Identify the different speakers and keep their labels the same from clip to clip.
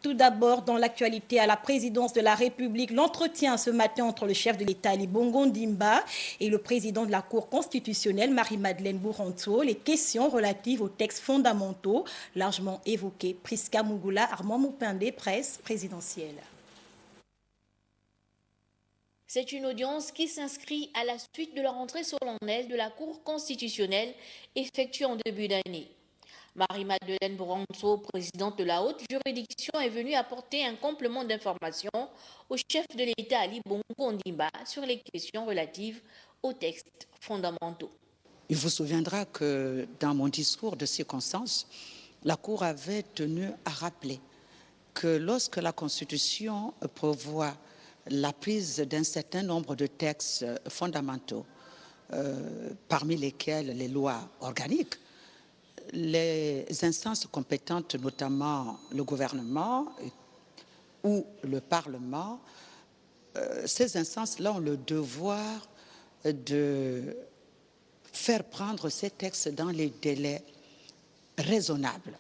Speaker 1: Tout d'abord, dans l'actualité à la présidence de la République, l'entretien ce matin entre le chef de l'État Ali Bongo Ondimba et le président de la Cour constitutionnelle Marie-Madeleine Bouranto, les questions relatives aux textes fondamentaux largement évoquées. Priska Mougoula, Armand Moupindé, presse présidentielle.
Speaker 2: C'est une audience qui s'inscrit à la suite de la rentrée solennelle de la Cour constitutionnelle effectuée en début d'année. Marie-Madeleine Bouranto, présidente de la haute juridiction, est venue apporter un complément d'information au chef de l'État Ali Bongo Ondimba sur les questions relatives aux textes fondamentaux.
Speaker 3: Il vous souviendra que dans mon discours de circonstance, la Cour avait tenu à rappeler que lorsque la Constitution prévoit la prise d'un certain nombre de textes fondamentaux, parmi lesquels les lois organiques, les instances compétentes, notamment le gouvernement ou le Parlement, ces instances-là ont le devoir de faire prendre ces textes dans les délais raisonnables.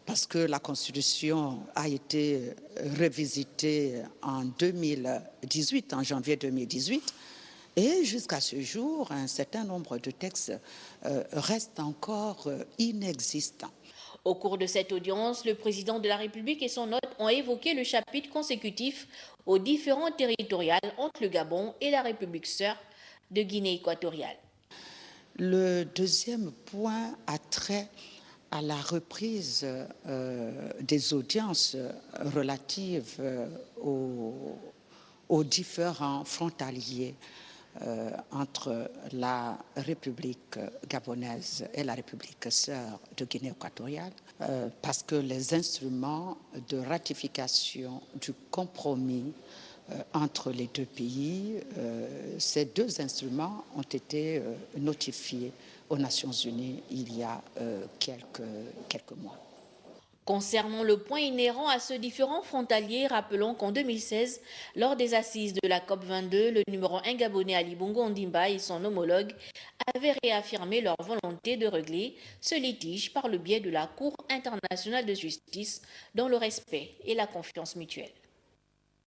Speaker 3: Parce que la Constitution a été revisitée en 2018, en janvier 2018, et jusqu'à ce jour, un certain nombre de textes restent encore inexistants.
Speaker 2: Au cours de cette audience, le président de la République et son hôte ont évoqué le chapitre consécutif aux différents territoriales entre le Gabon et la République sœur de Guinée équatoriale.
Speaker 3: Le deuxième point a trait à la reprise des audiences relatives aux différents frontaliers entre la République gabonaise et la République sœur de Guinée équatoriale, parce que les instruments de ratification du compromis entre les deux pays, ces deux instruments ont été notifiés aux Nations Unies il y a quelques mois.
Speaker 2: Concernant le point inhérent à ce différent frontalier, rappelons qu'en 2016, lors des assises de la COP22, le numéro 1 gabonais Ali Bongo Ondimba et son homologue avaient réaffirmé leur volonté de régler ce litige par le biais de la Cour internationale de justice dans le respect et la confiance mutuelle.